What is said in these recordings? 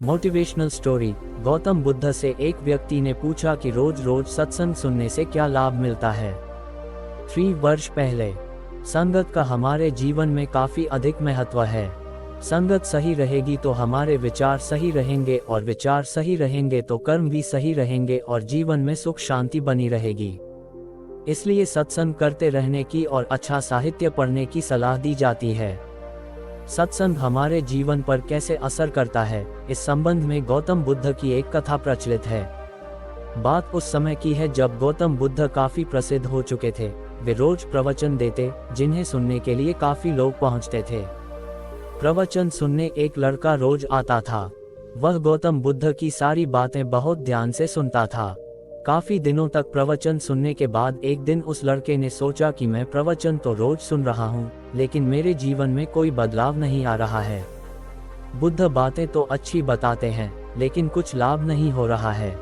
Motivational story. Gautam Buddha से एक व्यक्ति ने पूछा कि रोज रोज सत्संग सुनने से क्या लाभ मिलता है। 3 वर्ष पहले। संगत का हमारे जीवन में काफी अधिक महत्व है। संगत सही रहेगी तो हमारे विचार सही रहेंगे और विचार सही रहेंगे तो कर्म भी सही रहेंगे और जीवन में सुख शांति बनी रहेगी। इसलिए सत्संग करते रहने की और अच्छा साहित्य पढ़ने की सलाह दी जाती है। सत्संग हमारे जीवन पर कैसे असर करता है, इस संबंध में गौतम बुद्ध की एक कथा प्रचलित है। बात उस समय की है जब गौतम बुद्ध काफी प्रसिद्ध हो चुके थे। वे रोज प्रवचन देते, जिन्हें सुनने के लिए काफी लोग पहुंचते थे। प्रवचन सुनने एक लड़का रोज आता था। वह गौतम बुद्ध की सारी बातें बहुत ध्यान से सुनता था। काफी दिनों तक प्रवचन सुनने के बाद एक दिन उस लड़के ने सोचा कि मैं प्रवचन तो रोज सुन रहा हूँ, लेकिन मेरे जीवन में कोई बदलाव नहीं आ रहा है। बुद्ध बातें तो अच्छी बताते हैं, लेकिन कुछ लाभ नहीं हो रहा है।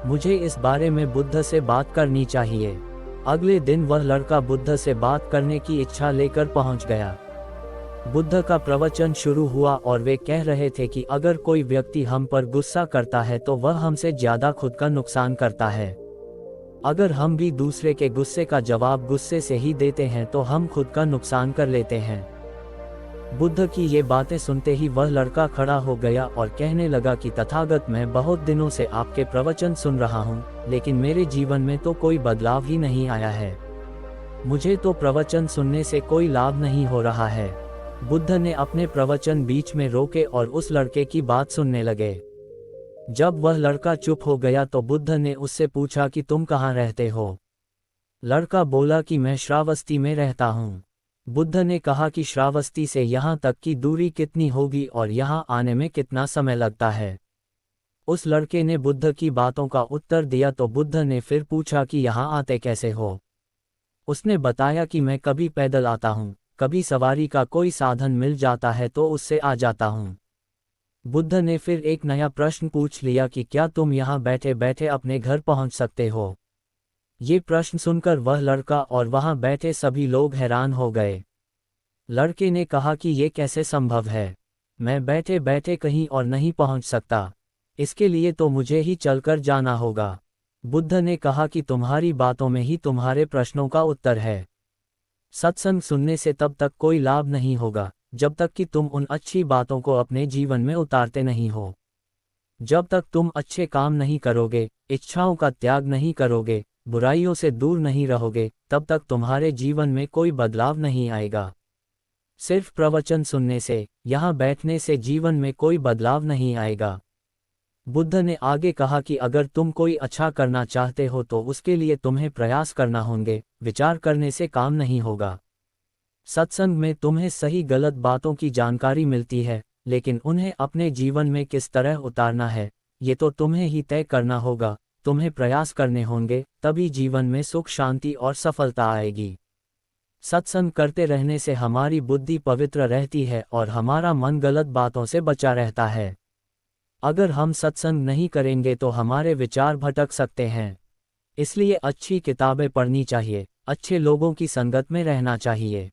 मुझे इस बारे में बुद्ध से बात करनी चाहिए। अगले दिन वह लड़का बुद्ध से बात करने की इच्छा लेकर पहुंच गया। बुद्ध का प्रवचन शुरू हुआ और वे कह रहे थे कि अगर कोई व्यक्ति हम पर गुस्सा करता है तो वह हमसे ज्यादा खुद का नुकसान करता है। अगर हम भी दूसरे के गुस्से का जवाब गुस्से से ही देते हैं तो हम खुद का नुकसान कर लेते हैं। बुद्ध की ये बातें सुनते ही वह लड़का खड़ा हो गया और कहने लगा कि तथागत, मैं बहुत दिनों से आपके प्रवचन सुन रहा हूँ, लेकिन मेरे जीवन में तो कोई बदलाव ही नहीं आया है। मुझे तो प्रवचन सुनने से कोई लाभ नहीं हो रहा है। बुद्ध ने अपने प्रवचन बीच में रोके और उस लड़के की बात सुनने लगे। जब वह लड़का चुप हो गया तो बुद्ध ने उससे पूछा कि तुम कहाँ रहते हो। लड़का बोला कि मैं श्रावस्ती में रहता हूँ। बुद्ध ने कहा कि श्रावस्ती से यहाँ तक की दूरी कितनी होगी और यहाँ आने में कितना समय लगता है। उस लड़के ने बुद्ध की बातों का उत्तर दिया तो बुद्ध ने फिर पूछा कि यहाँ आते कैसे हो। उसने बताया कि मैं कभी पैदल आता हूँ, कभी सवारी का कोई साधन मिल जाता है तो उससे आ जाता हूँ। बुद्ध ने फिर एक नया प्रश्न पूछ लिया कि क्या तुम यहाँ बैठे बैठे अपने घर पहुँच सकते हो। ये प्रश्न सुनकर वह लड़का और वहाँ बैठे सभी लोग हैरान हो गए। लड़के ने कहा कि ये कैसे संभव है, मैं बैठे बैठे कहीं और नहीं पहुँच सकता, इसके लिए तो मुझे ही चलकर जाना होगा। बुद्ध ने कहा कि तुम्हारी बातों में ही तुम्हारे प्रश्नों का उत्तर है। सत्संग सुनने से तब तक कोई लाभ नहीं होगा जब तक कि तुम उन अच्छी बातों को अपने जीवन में उतारते नहीं हो। जब तक तुम अच्छे काम नहीं करोगे, इच्छाओं का त्याग नहीं करोगे, बुराइयों से दूर नहीं रहोगे, तब तक तुम्हारे जीवन में कोई बदलाव नहीं आएगा। सिर्फ प्रवचन सुनने से, यहाँ बैठने से जीवन में कोई बदलाव नहीं आएगा। बुद्ध ने आगे कहा कि अगर तुम कोई अच्छा करना चाहते हो तो उसके लिए तुम्हें प्रयास करना होंगे, विचार करने से काम नहीं होगा। सत्संग में तुम्हें सही गलत बातों की जानकारी मिलती है, लेकिन उन्हें अपने जीवन में किस तरह उतारना है, ये तो तुम्हें ही तय करना होगा। तुम्हें प्रयास करने होंगे, तभी जीवन में सुख शांति और सफलता आएगी। सत्संग करते रहने से हमारी बुद्धि पवित्र रहती है और हमारा मन गलत बातों से बचा रहता है। अगर हम सत्संग नहीं करेंगे तो हमारे विचार भटक सकते हैं। इसलिए अच्छी किताबें पढ़नी चाहिए, अच्छे लोगों की संगत में रहना चाहिए।